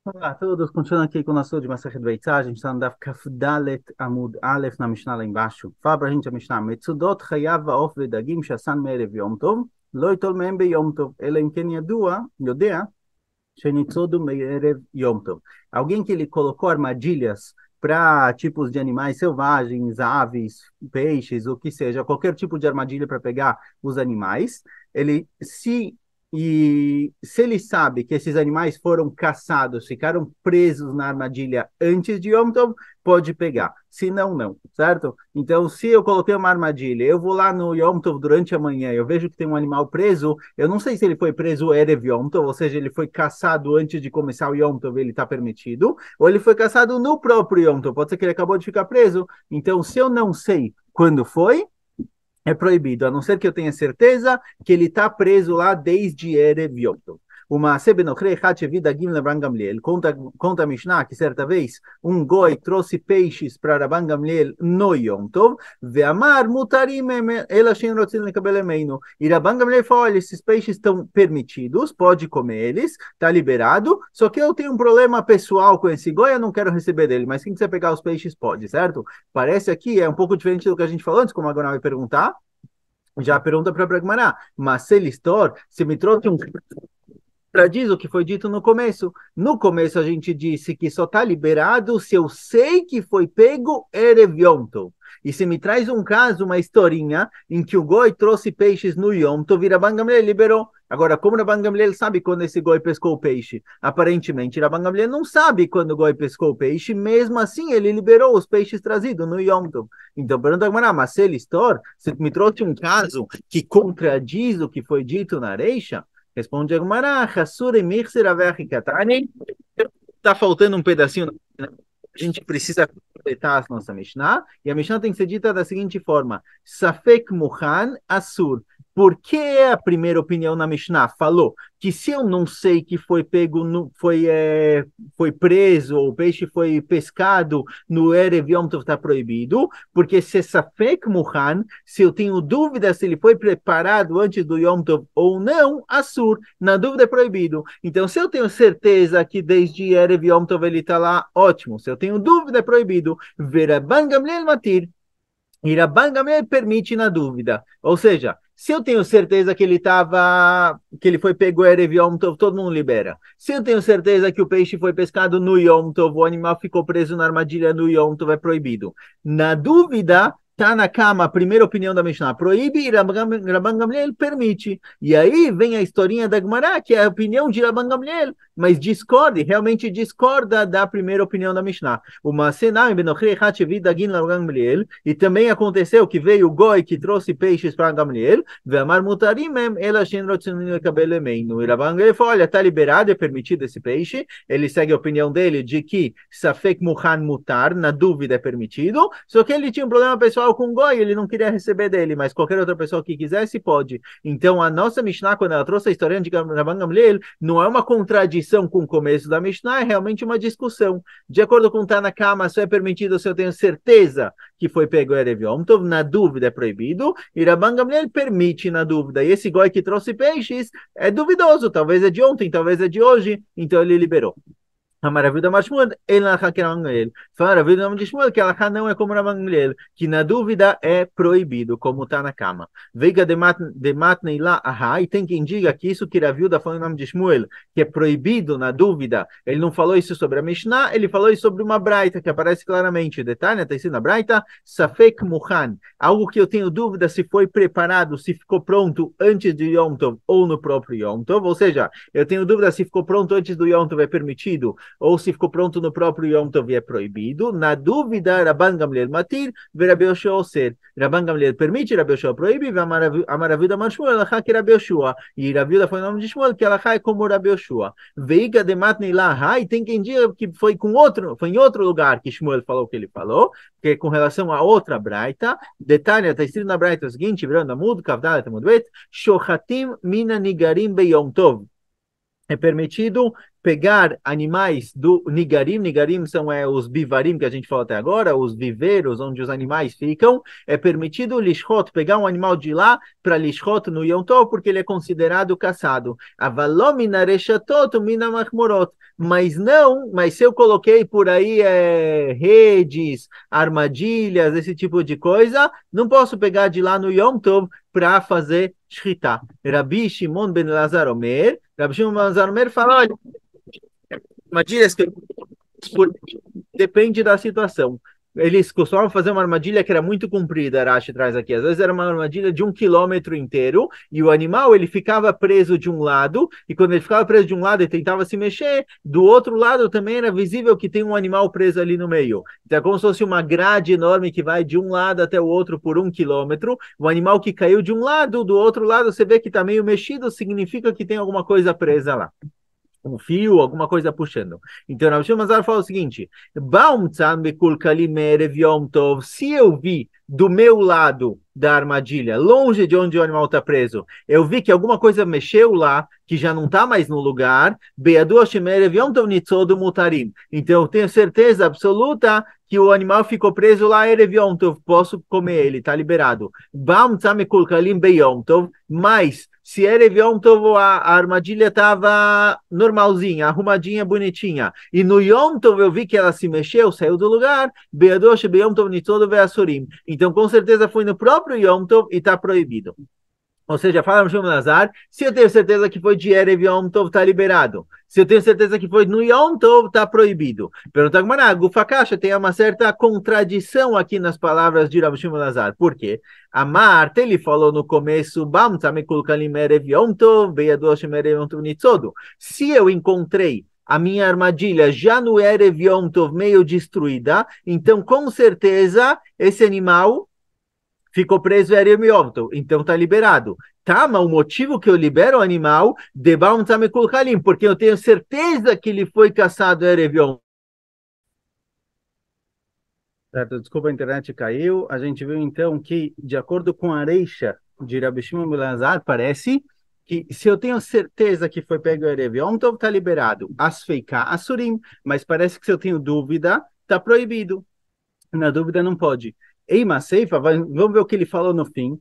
Olá a todos, continuando aqui com o nosso de Masechet Beitzah, a gente está no Daf Kaf Dalet Amud Aleph na Mishnah lá embaixo. Fala pra gente a Mishnah, Metzudot Chayav Va'of Vedagim Shassan Me'erev Yom Tov, Lo Yitol Me'em Beyom Tov, Ela Im Ken Yodea, Shenitzodu Me'erev Yom Tov. Alguém que ele colocou armadilhas para tipos de animais selvagens, aves, peixes, o que seja, qualquer tipo de armadilha para pegar os animais, ele se ele sabe que esses animais foram caçados, ficaram presos na armadilha antes de Yom Tov, pode pegar. Se não, não, certo? Então, se eu coloquei uma armadilha, eu vou lá no Yom Tov durante a manhã, eu vejo que tem um animal preso, eu não sei se ele foi preso Erev Yom Tov, ou seja, ele foi caçado antes de começar o Yom Tov, ele está permitido, ou ele foi caçado no próprio Yom Tov, pode ser que ele acabou de ficar preso. Então, se eu não sei quando foi, é proibido, a não ser que eu tenha certeza que ele está preso lá desde Erev Yom Tov. Uma Sebenochrei Hachevi Dagim Rabban Gamliel. Conta a Mishnah que certa vez um goi trouxe peixes para Rabban Gamliel no Yom Tov, ve'amar mutarim ela shen rotzin lekabel emeinu. E Rabban Gamliel falou, olha, esses peixes estão permitidos, pode comer eles, está liberado, só que eu tenho um problema pessoal com esse goi, eu não quero receber dele, mas quem quiser pegar os peixes pode, certo? Parece aqui, é um pouco diferente do que a gente falou antes, como agora vai perguntar, já pergunta para Pragmará, mas se listor, se me trouxe um diz o que foi dito no começo. No começo a gente disse que só está liberado se eu sei que foi pego Erev Yom Tov. E se me traz um caso, uma historinha, em que o Goi trouxe peixes no Yom Tov, Rabban Gamliel liberou. Agora, como Rabban Gamliel sabe quando esse Goi pescou o peixe? Aparentemente, Rabban Gamliel não sabe quando o Goi pescou o peixe, mesmo assim ele liberou os peixes trazidos no Yom Tov. Então, pergunta agora, mas se ele se me trouxe um caso que contradiz o que foi dito na Reisha, responde a Gemara, Hassura Mirser Averikatani. Está faltando um pedacinho. A gente precisa completar a nossa Mishnah. E a Mishnah tem que ser dita da seguinte forma: Safek Muhan Assur. Por que a primeira opinião na Mishnah falou que se eu não sei que foi pego, foi preso, ou o peixe foi pescado no Erev Yom Tov está proibido? Porque se Safek Muhan, se eu tenho dúvida se ele foi preparado antes do Yom Tov ou não, Assur, na dúvida é proibido. Então, se eu tenho certeza que desde Erev Yom Tov ele está lá, ótimo. Se eu tenho dúvida, é proibido. Veraban Gamliel Matir. E Rabban Gamliel permite na dúvida. Ou seja, se eu tenho certeza que ele foi pego Erev Yom Tov, todo mundo libera. Se eu tenho certeza que o peixe foi pescado no Yom Tov, o animal ficou preso na armadilha no Yom Tov, é proibido. Na dúvida, tá na cama, a primeira opinião da Mishnah, proíbe e Rabban Gamliel permite. E aí vem a historinha da Gemara, que é a opinião de Rabban Gamliel, mas discorda, realmente discorda da primeira opinião da Mishnah. Uma Senai Benochri Hachevi Dagin Gamliel, e também aconteceu que veio o Goi que trouxe peixes para Gamliel, Ve'amar Mutarim ela shen rotzin lekabel emeinu. E Rabban Gamliel falou, olha, está liberado, é permitido esse peixe. Ele segue a opinião dele de que Safek Muhan Mutar, na dúvida é permitido, só que ele tinha um problema pessoal com o Goi, ele não queria receber dele, mas qualquer outra pessoa que quisesse pode. Então a nossa Mishnah, quando ela trouxe a história de Rabban Gamliel, não é uma contradição com o começo da Mishnah, é realmente uma discussão. De acordo com Tanakama, só é permitido se eu tenho certeza que foi pego Erev Yom Tov, na dúvida é proibido, e Rabban Gamliel permite na dúvida. E esse Goi que trouxe peixes é duvidoso, talvez é de ontem, talvez é de hoje, então ele liberou. A maravilha da Shmuel, ele na Gamliel. Fala a maravilha de Shmuel, que ela não é como Rabban Gamliel, que na dúvida é proibido, como está na cama. Veiga de matnei lá, e tem quem diga que isso que Ravilda falou em nome de Shmuel, que é proibido na dúvida. Ele não falou isso sobre a Mishnah, ele falou isso sobre uma braita, que aparece claramente. Detalhe, está escrito na braita, Safek Muhan, algo que eu tenho dúvida se foi preparado, se ficou pronto antes de Yom Tov ou no próprio Yom Tov, ou seja, eu tenho dúvida se ficou pronto antes do Yom Tov é permitido, ou se ficou pronto no próprio Yom Tov é proibido. Na dúvida, Rabban Gamliel matir, Rabi Yoshua oser. Rabban Gamliel permite, Rabi Yoshua proíbe, a maravilha da Shmuel, ela que Rabi Yoshua. E Rabi foi o nome de Shmuel, que ela é como Rabi Yoshua. Veiga de matnei lá, e tem quem diga que foi em outro lugar que Shmuel falou o que ele falou, que é com relação a outra braita. Detalhe, está escrito na braita o seguinte, virando a mud, kavdalet amud bet, shochatim mina nigarim beyom tov. É permitido pegar animais do Nigarim. Nigarim são os bivarim que a gente falou até agora, os viveiros onde os animais ficam. É permitido lishot, pegar um animal de lá para lishot no Yom Tov, porque ele é considerado caçado. Avalomina reshatot mina machmorot. Mas não, mas se eu coloquei por aí redes, armadilhas, esse tipo de coisa, não posso pegar de lá no Yom Tov para fazer shritá. Rabi Shimon ben Lazar Omer, Rabi Shimon ben Lazar Omer fala, olha, armadilhas que depende da situação. Eles costumavam fazer uma armadilha que era muito comprida, Rashi traz aqui. Às vezes era uma armadilha de 1 quilômetro inteiro, e o animal ele ficava preso de um lado, e quando ele ficava preso de um lado e tentava se mexer, do outro lado também era visível que tem um animal preso ali no meio. Então é como se fosse uma grade enorme que vai de um lado até o outro por 1 quilômetro. O animal que caiu de um lado, do outro lado você vê que está meio mexido, significa que tem alguma coisa presa lá. Um fio, alguma coisa puxando. Então, Rav Shimon Mazar fala o seguinte: se eu vi do meu lado da armadilha, longe de onde o animal está preso, eu vi que alguma coisa mexeu lá, que já não está mais no lugar, então eu tenho certeza absoluta que o animal ficou preso lá, eu posso comer ele, está liberado. Mas se Erev Yom Tov a armadilha estava normalzinha, arrumadinha, bonitinha, e no Yom Tov eu vi que ela se mexeu, saiu do lugar, então com certeza foi no próprio Yom Tov e está proibido. Ou seja, fala no Shimon Lazar, se eu tenho certeza que foi de Erev Yom Tov, está liberado. Se eu tenho certeza que foi no Yom Tov, está proibido. Pergunta Gmará, Gufa Kasha, tem uma certa contradição aqui nas palavras de Rav Shimon Lazar. Por quê? A Marta, ele falou no começo, se eu encontrei a minha armadilha já no Erev Yom Tov meio destruída, então com certeza esse animal ficou preso em Erev Yom Tov, então está liberado. Tá, mas o motivo que eu libero o animal, porque eu tenho certeza que ele foi caçado em Erev Yom Tov. Certo, desculpa, a internet caiu. A gente viu então que, de acordo com a Reixa de Rabi Shimon ben Lazar, parece que se eu tenho certeza que foi pego em Erev Yom Tov, está liberado. Asfeiká, asurim, mas parece que se eu tenho dúvida, está proibido. Na dúvida não pode. Eima Seifa, vamos ver o que ele falou no fim.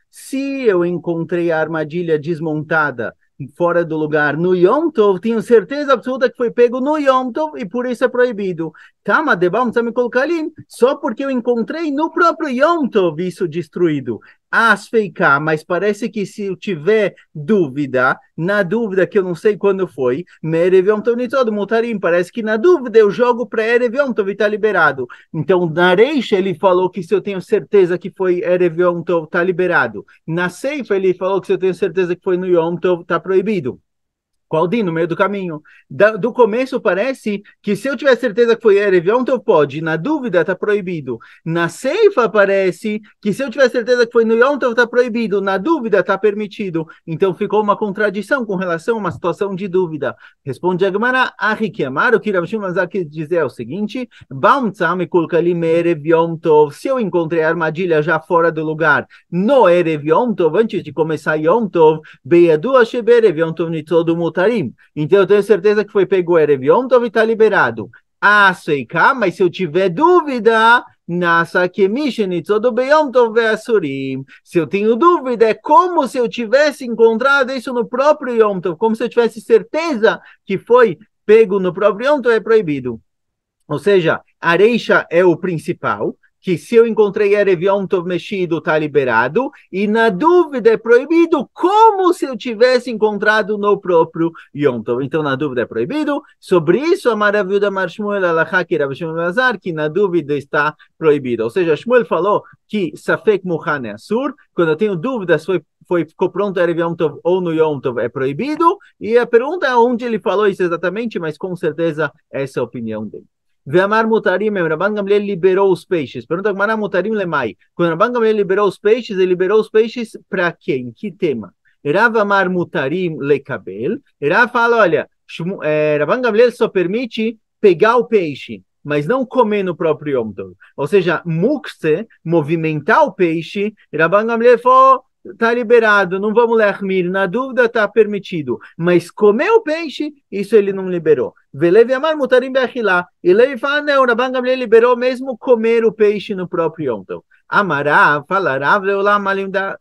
Se eu encontrei a armadilha desmontada fora do lugar no Yom Tov, tenho certeza absoluta que foi pego no Yom Tov e por isso é proibido. Só porque eu encontrei no próprio Yom Tov isso destruído. Asfeiká, mas parece que se eu tiver dúvida, na dúvida que eu não sei quando foi, Merev Yom Tov Nitzod Mutarim, parece que na dúvida eu jogo para Erev Yom Tov e está liberado. Então, na Reixa ele falou que se eu tenho certeza que foi Erev Yom Tov, está liberado. Na Seifa ele falou que se eu tenho certeza que foi no Yom Tov, está proibido. Qual dia? No meio do caminho. Do começo parece que se eu tiver certeza que foi Erev Yom Tov, pode. Na dúvida, está proibido. Na Seifa parece que se eu tiver certeza que foi no Yom Tov, está proibido. Na dúvida, está permitido. Então ficou uma contradição com relação a uma situação de dúvida. Responde a Gemara, o que Rav Shimon Mazar quis dizer é o seguinte, se eu encontrei a armadilha já fora do lugar, no Erev Yom Tov, antes de começar Yom Tov, Beyadu Asheb Erev Yom Tov Nitzod Mutarim. Então eu tenho certeza que foi pego o Erev Yom Tov e está liberado. Asfeiká, mas se eu tiver dúvida, se eu tenho dúvida, é como se eu tivesse encontrado isso no próprio Yom Tov, como se eu tivesse certeza que foi pego no próprio Yom Tov, é proibido. Ou seja, a Reixa é o principal, que se eu encontrei Erev Yom Tov mexido, está liberado, e na dúvida é proibido, como se eu tivesse encontrado no próprio Yom Tov. Então, na dúvida é proibido. Sobre isso, a maravilha da Mar Shmuel Alachaki Rav Shimon Lazar, que na dúvida está proibido. Ou seja, Shmuel falou que Safek Muhan é Assur, quando eu tenho dúvidas, ficou pronto Erev Yom Tov ou no Yom Tov, é proibido, e a pergunta é onde ele falou isso exatamente, mas com certeza essa é a opinião dele. Ve'amar mutarim, Rabban Gamliel liberou os peixes. Pergunta Gemara, mutarim lemai. Quando Rabban Gamliel liberou os peixes, ele liberou os peixes para quem? Que tema? Rav amar mutarim lekabel. Rav fala, olha, Rabban Gamliel só permite pegar o peixe, mas não comer no próprio Yom Tov. Ou seja, mukse, movimentar o peixe, Rabban Gamliel falou, tá liberado, não vamos lermir, na dúvida tá permitido, mas comer o peixe, isso ele não liberou. Velevi amar mutarim beachilá, e Levi fala, não, Rabban Gamliel liberou mesmo comer o peixe no próprio Yom Tov. Amarav, fala Rav, leolam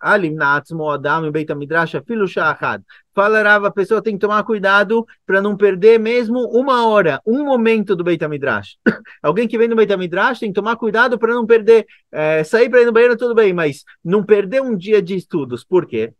alim na'atzmo adam beit midrash afilu sha'achad. Fala Rav, a pessoa tem que tomar cuidado para não perder mesmo uma hora, um momento do Beit HaMidrash. Alguém que vem do Beit HaMidrash tem que tomar cuidado para não perder, sair para ir no banheiro tudo bem, mas não perder um dia de estudos. Por quê?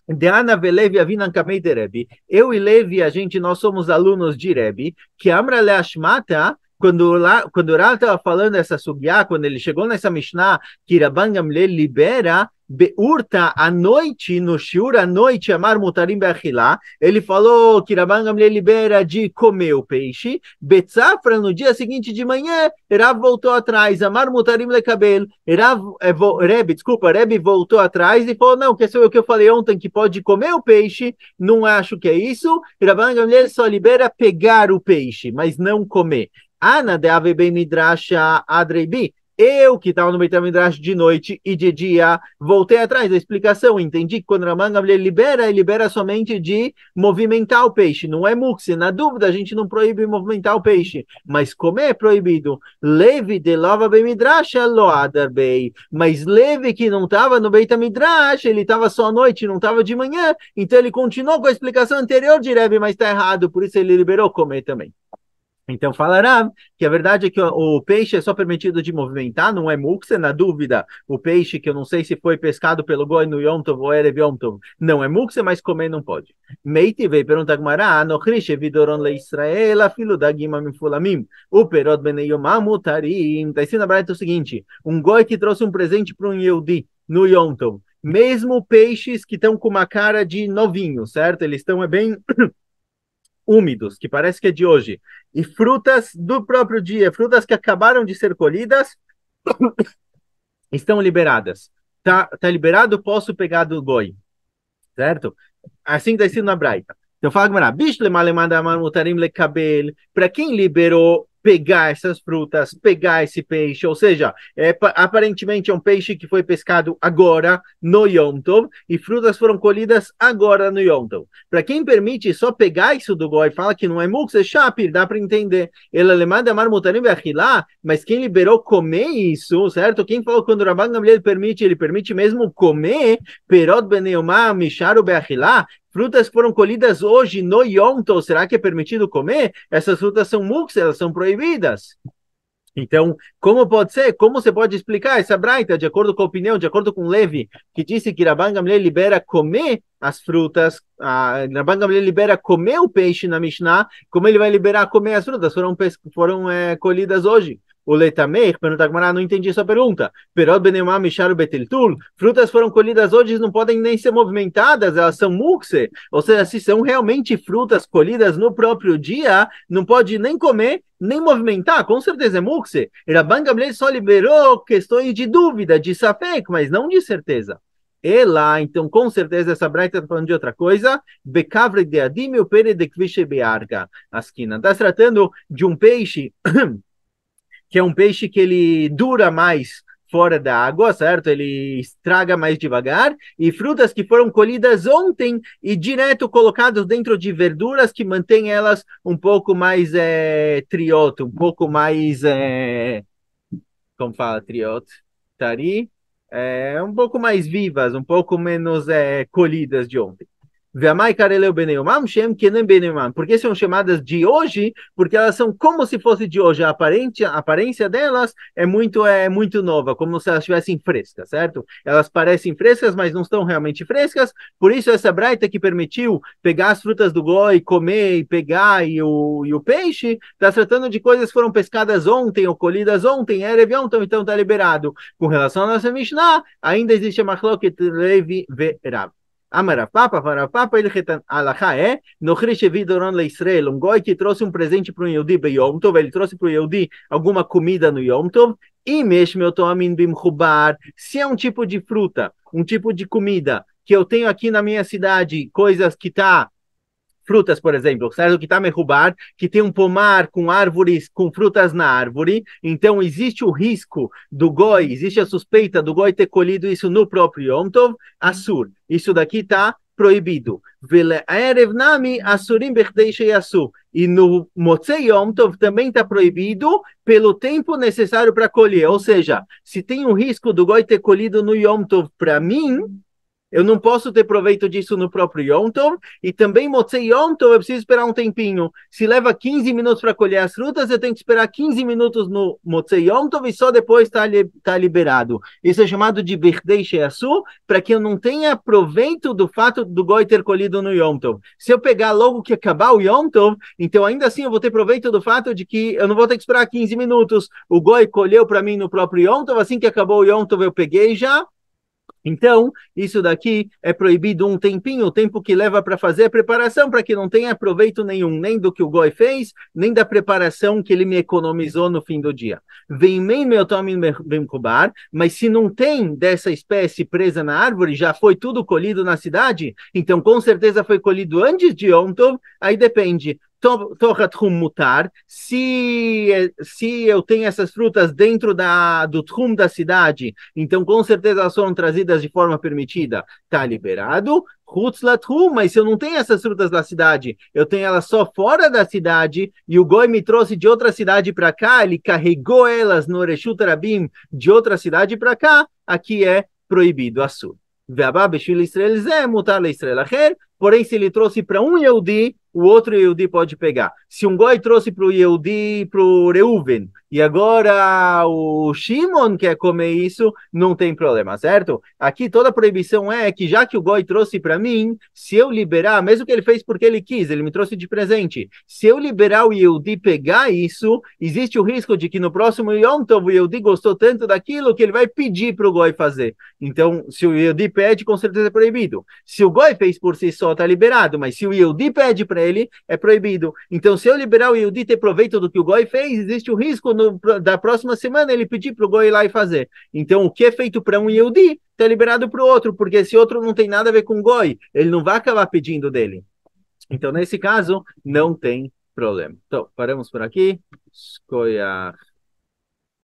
Deana Velevi Avinan Kamei de Rebbe. Eu e Levi, nós somos alunos de Rebbe, que Amra Leashmata, quando o Rav estava falando essa sugiá, quando ele chegou nessa Mishnah, que Rabban Gamliel libera, Beurta, à noite, no shiur, à noite, Amar Mutarim Beachilá, ele falou que Rabban Gamliel libera de comer o peixe, Betzafra, no dia seguinte de manhã, Rav voltou atrás, Amar Mutarim Lekabel, Rebbe voltou atrás e falou, não, que é o que eu falei ontem, que pode comer o peixe, não acho que é isso, Rabban Gamliel só libera pegar o peixe, mas não comer. Ana de Ave Ben Midrash Adreibi. Eu, que estava no Beit HaMidrash de noite e de dia, voltei atrás da explicação. Entendi que quando Rabban Gamliel libera, ele libera somente de movimentar o peixe. Não é mukse. Na dúvida, a gente não proíbe movimentar o peixe. Mas comer é proibido. Levi de Lova Ben Midrash Loadar Bei. Mas Levi, que não estava no Beit HaMidrash, ele estava só à noite, não estava de manhã. Então ele continuou com a explicação anterior de Rebbe, mas está errado. Por isso ele liberou comer também. Então falará que a verdade é que o peixe é só permitido de movimentar, não é mukse. Na dúvida, o peixe que eu não sei se foi pescado pelo goi no Yom Tov ou Erev Yom Tov, não é mukse, mas comer não pode. Meiti veio perguntar Gmará, Anochrish vidoron le Israel, filho da Gima Mifulamim, o perot beneyomam mutarim. Está escrito na Braita o seguinte, um goi que trouxe um presente para um Yehudi no Yom Tov, mesmo peixes que estão com uma cara de novinho, certo? Eles estão bem úmidos, que parece que é de hoje, e frutas do próprio dia, frutas que acabaram de ser colhidas, estão liberadas. Tá liberado, posso pegar do goi, certo? Assim está escrito na Braita. Então fala, para quem liberou pegar essas frutas, pegar esse peixe, ou seja, aparentemente é um peixe que foi pescado agora no Yom Tov, e frutas foram colhidas agora no Yom Tov. Para quem permite só pegar isso do goi, fala que não é mukse, shapir, dá para entender. Ele alemanda marmutarim beachilá, mas quem liberou comer isso, certo? Quem falou quando o Rabban Gamliel permite, ele permite mesmo comer, perot beneyomá, misharu beachilá, frutas que foram colhidas hoje no Yom Tov, será que é permitido comer? Essas frutas são mukse, elas são proibidas. Então, como pode ser? Como você pode explicar essa braita, de acordo com a opinião, de acordo com Levi, que disse que Rabban Gamliel libera comer as frutas, Rabban Gamliel libera comer o peixe na Mishnah, como ele vai liberar comer as frutas? Foram colhidas hoje. O Letameir, pergunta Gmará, não entendi sua pergunta. Perot benemá misharu betiltul. Frutas foram colhidas hoje, não podem nem ser movimentadas, elas são mukse. Ou seja, se são realmente frutas colhidas no próprio dia, não pode nem comer, nem movimentar, com certeza é mukse. Rabban Gamliel só liberou questões de dúvida, de safek, mas não de certeza. E lá, então, com certeza, essa braita está falando de outra coisa. Bekavre de adim o pere de kvishe bearga. Asquina. Está se tratando de um peixe que é um peixe que ele dura mais fora da água, certo? Ele estraga mais devagar, e frutas que foram colhidas ontem e direto colocadas dentro de verduras que mantêm elas um pouco mais trioto, um pouco mais, como fala trioto? Tari? Um pouco mais vivas, um pouco menos colhidas de ontem. Por que são chamadas de hoje? Porque elas são como se fosse de hoje. A aparência delas é muito nova, como se elas estivessem frescas, certo? Elas parecem frescas, mas não estão realmente frescas. Por isso essa braita que permitiu pegar as frutas do goi, comer e pegar e o peixe, está tratando de coisas que foram pescadas ontem ou colhidas ontem, Erev Yom Tov, então está liberado. Com relação à nossa Mishnah, ainda existe a machloket Levi ve Rav. Amarapapa, ele alahá Nochrish vidoron le Israel, um goi que trouxe um presente para um Yehudi be Yom Tov, ele trouxe para o Yehudi alguma comida no Yom Tov, e mesmo eu toamin bimchubar, se é um tipo de fruta, um tipo de comida que eu tenho aqui na minha cidade, coisas que tá frutas, por exemplo, certo? Que está merrubar, que tem um pomar com árvores, com frutas na árvore, então existe o risco do goi, existe a suspeita do goi ter colhido isso no próprio Yom Tov, assur. Isso daqui está proibido. Ve'erev nami asurim bechdei sheyasu. E no Motzei Yom Tov também está proibido pelo tempo necessário para colher. Ou seja, se tem um risco do goi ter colhido no Yom Tov para mim, eu não posso ter proveito disso no próprio Yom Tov, e também Motzei Yom Tov eu preciso esperar um tempinho. Se leva 15 minutos para colher as frutas, eu tenho que esperar 15 minutos no Motzei Yom Tov e só depois tá liberado. Isso é chamado de Berdei Sheasu, para que eu não tenha proveito do fato do Goi ter colhido no Yom Tov. Se eu pegar logo que acabar o Yom Tov, então ainda assim eu vou ter proveito do fato de que eu não vou ter que esperar 15 minutos. O Goi colheu para mim no próprio Yom Tov, assim que acabou o Yom Tov eu peguei já. Então, isso daqui é proibido um tempinho, o tempo que leva para fazer a preparação, para que não tenha proveito nenhum, nem do que o goi fez, nem da preparação que ele me economizou no fim do dia. Mas se não tem dessa espécie presa na árvore, já foi tudo colhido na cidade, então com certeza foi colhido antes de Yom Tov, aí depende. Tochat Tchum Mutar, se eu tenho essas frutas dentro do Tchum da cidade, então com certeza elas foram trazidas de forma permitida, está liberado. Chutz Latchum, mas se eu não tenho essas frutas da cidade, eu tenho elas só fora da cidade, e o Goi me trouxe de outra cidade para cá, ele carregou elas no Reshut Rabim de outra cidade para cá, aqui é proibido, assur. Porém, se ele trouxe para um Yehudi, o outro Yehudi pode pegar. Se um Goi trouxe para o Yehudi, para o Reuven, e agora o Shimon quer comer isso, não tem problema, certo? Aqui toda a proibição é que já que o Goi trouxe para mim, se eu liberar, mesmo que ele fez porque ele quis, ele me trouxe de presente, se eu liberar o Yehudi pegar isso, existe o risco de que no próximo Yom Tov o Yehudi gostou tanto daquilo que ele vai pedir para o Goi fazer. Então, se o Yehudi pede, com certeza é proibido. Se o Goi fez por si só, está liberado, mas se o Yehudi pede para ele, é proibido. Então, se eu liberar o Yehudi ter proveito do que o Goi fez, existe o risco da próxima semana ele pedir para o Goi ir lá e fazer. Então, o que é feito para um Yehudi, está liberado para o outro, porque esse outro não tem nada a ver com o Goi, ele não vai acabar pedindo dele. Então, nesse caso, não tem problema. Então, paramos por aqui. Escolha